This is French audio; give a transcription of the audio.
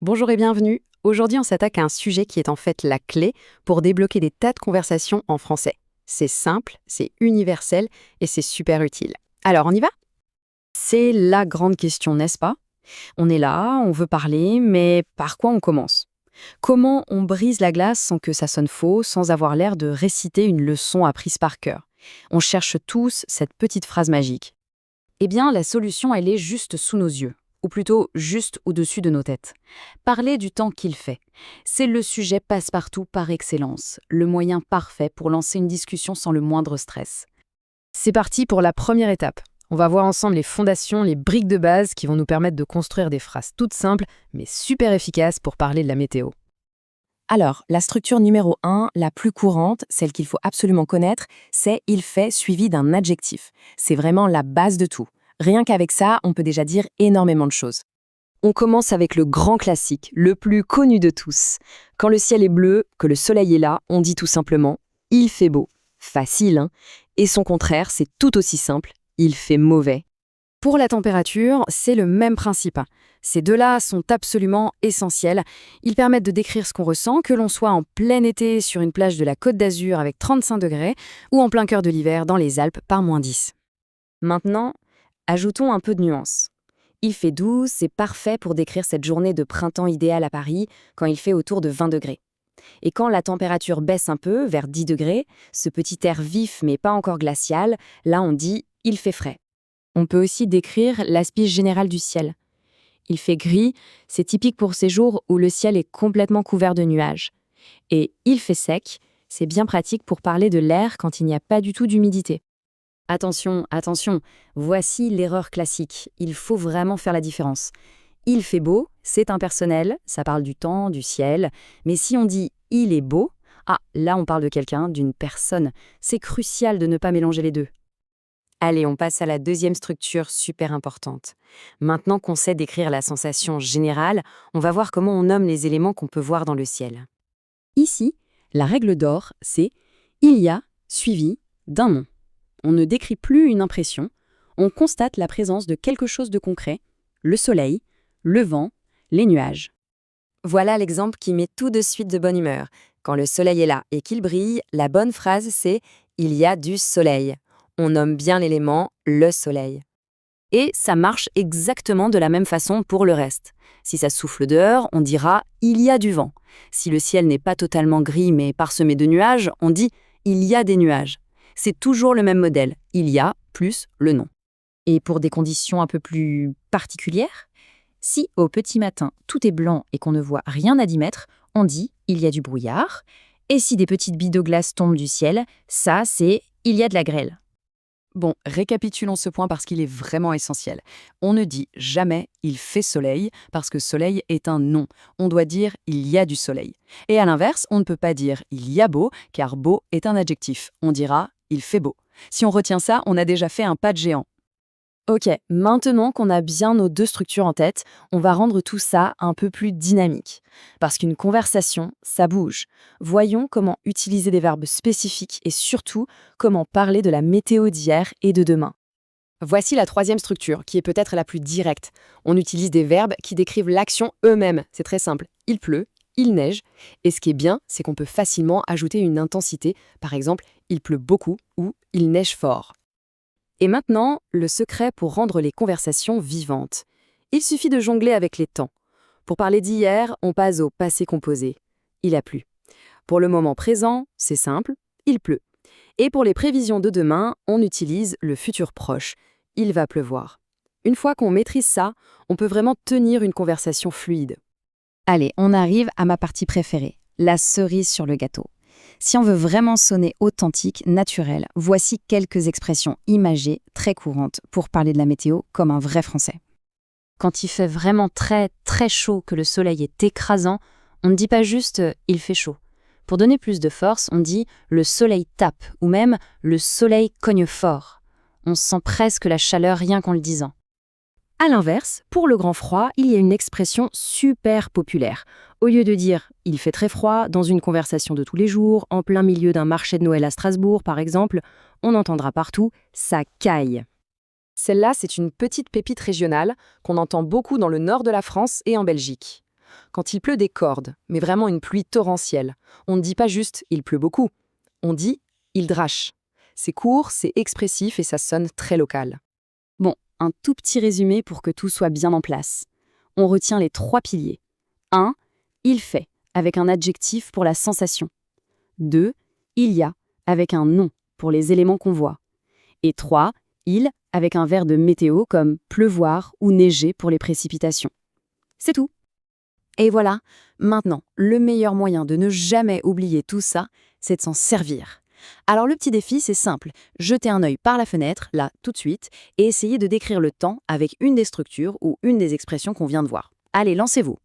Bonjour et bienvenue. Aujourd'hui, on s'attaque à un sujet qui est en fait la clé pour débloquer des tas de conversations en français. C'est simple, c'est universel et c'est super utile. Alors, on y va? C'est la grande question, n'est-ce pas? On est là, on veut parler, mais par quoi on commence? Comment on brise la glace sans que ça sonne faux, sans avoir l'air de réciter une leçon apprise par cœur? On cherche tous cette petite phrase magique. Eh bien, la solution, elle est juste sous nos yeux, ou plutôt juste au-dessus de nos têtes. Parler du temps qu'il fait. C'est le sujet passe-partout par excellence, le moyen parfait pour lancer une discussion sans le moindre stress. C'est parti pour la première étape. On va voir ensemble les fondations, les briques de base qui vont nous permettre de construire des phrases toutes simples, mais super efficaces pour parler de la météo. Alors, la structure numéro 1, la plus courante, celle qu'il faut absolument connaître, c'est il fait suivi d'un adjectif. C'est vraiment la base de tout. Rien qu'avec ça, on peut déjà dire énormément de choses. On commence avec le grand classique, le plus connu de tous. Quand le ciel est bleu, que le soleil est là, on dit tout simplement « il fait beau ». Facile, hein? Et son contraire, c'est tout aussi simple, « il fait mauvais ». Pour la température, c'est le même principe. Ces deux-là sont absolument essentiels. Ils permettent de décrire ce qu'on ressent, que l'on soit en plein été sur une plage de la Côte d'Azur avec 35 degrés ou en plein cœur de l'hiver dans les Alpes par -10. Maintenant, ajoutons un peu de nuance. Il fait doux, c'est parfait pour décrire cette journée de printemps idéale à Paris quand il fait autour de 20 degrés. Et quand la température baisse un peu, vers 10 degrés, ce petit air vif mais pas encore glacial, là on dit « il fait frais ». On peut aussi décrire l'aspect général du ciel. Il fait gris, c'est typique pour ces jours où le ciel est complètement couvert de nuages. Et il fait sec, c'est bien pratique pour parler de l'air quand il n'y a pas du tout d'humidité. Attention, attention, voici l'erreur classique. Il faut vraiment faire la différence. Il fait beau, c'est impersonnel, ça parle du temps, du ciel. Mais si on dit il est beau, ah, là on parle de quelqu'un, d'une personne. C'est crucial de ne pas mélanger les deux. Allez, on passe à la deuxième structure super importante. Maintenant qu'on sait décrire la sensation générale, on va voir comment on nomme les éléments qu'on peut voir dans le ciel. Ici, la règle d'or, c'est « il y a » suivi d'un nom. On ne décrit plus une impression, on constate la présence de quelque chose de concret, le soleil, le vent, les nuages. Voilà l'exemple qui met tout de suite de bonne humeur. Quand le soleil est là et qu'il brille, la bonne phrase c'est « il y a du soleil ». On nomme bien l'élément « le soleil ». Et ça marche exactement de la même façon pour le reste. Si ça souffle dehors, on dira « il y a du vent ». Si le ciel n'est pas totalement gris mais parsemé de nuages, on dit « il y a des nuages ». C'est toujours le même modèle, il y a plus le nom. Et pour des conditions un peu plus particulières, si au petit matin tout est blanc et qu'on ne voit rien à 10 mètres, on dit il y a du brouillard. Et si des petites billes de glace tombent du ciel, ça c'est il y a de la grêle. Bon, récapitulons ce point parce qu'il est vraiment essentiel. On ne dit jamais « il fait soleil » parce que soleil est un nom. On doit dire « il y a du soleil ». Et à l'inverse, on ne peut pas dire « il y a beau » car beau est un adjectif. On dira « il fait beau ». Si on retient ça, on a déjà fait un pas de géant. Ok, maintenant qu'on a bien nos deux structures en tête, on va rendre tout ça un peu plus dynamique. Parce qu'une conversation, ça bouge. Voyons comment utiliser des verbes spécifiques et surtout, comment parler de la météo d'hier et de demain. Voici la troisième structure, qui est peut-être la plus directe. On utilise des verbes qui décrivent l'action eux-mêmes. C'est très simple. Il pleut, il neige. Et ce qui est bien, c'est qu'on peut facilement ajouter une intensité. Par exemple, il pleut beaucoup ou il neige fort. Et maintenant, le secret pour rendre les conversations vivantes. Il suffit de jongler avec les temps. Pour parler d'hier, on passe au passé composé. Il a plu. Pour le moment présent, c'est simple, il pleut. Et pour les prévisions de demain, on utilise le futur proche. Il va pleuvoir. Une fois qu'on maîtrise ça, on peut vraiment tenir une conversation fluide. Allez, on arrive à ma partie préférée, la cerise sur le gâteau. Si on veut vraiment sonner authentique, naturel, voici quelques expressions imagées très courantes pour parler de la météo comme un vrai Français. Quand il fait vraiment très très chaud, que le soleil est écrasant, on ne dit pas juste « il fait chaud ». Pour donner plus de force, on dit « le soleil tape » ou même « le soleil cogne fort ». On sent presque la chaleur rien qu'en le disant. À l'inverse, pour le grand froid, il y a une expression super populaire. Au lieu de dire « il fait très froid » dans une conversation de tous les jours, en plein milieu d'un marché de Noël à Strasbourg par exemple, on entendra partout « ça caille ». Celle-là, c'est une petite pépite régionale qu'on entend beaucoup dans le nord de la France et en Belgique. Quand il pleut des cordes, mais vraiment une pluie torrentielle, on ne dit pas juste « il pleut beaucoup », on dit « il drache ». C'est court, c'est expressif et ça sonne très local. Bon, un tout petit résumé pour que tout soit bien en place. On retient les 3 piliers. 1. Il fait, avec un adjectif pour la sensation. 2. Il y a, avec un nom pour les éléments qu'on voit. Et 3. Il, avec un verbe de météo comme pleuvoir ou neiger pour les précipitations. C'est tout. Et voilà, maintenant, le meilleur moyen de ne jamais oublier tout ça, c'est de s'en servir. Alors le petit défi, c'est simple. Jetez un œil par la fenêtre, là, tout de suite, et essayez de décrire le temps avec une des structures ou une des expressions qu'on vient de voir. Allez, lancez-vous.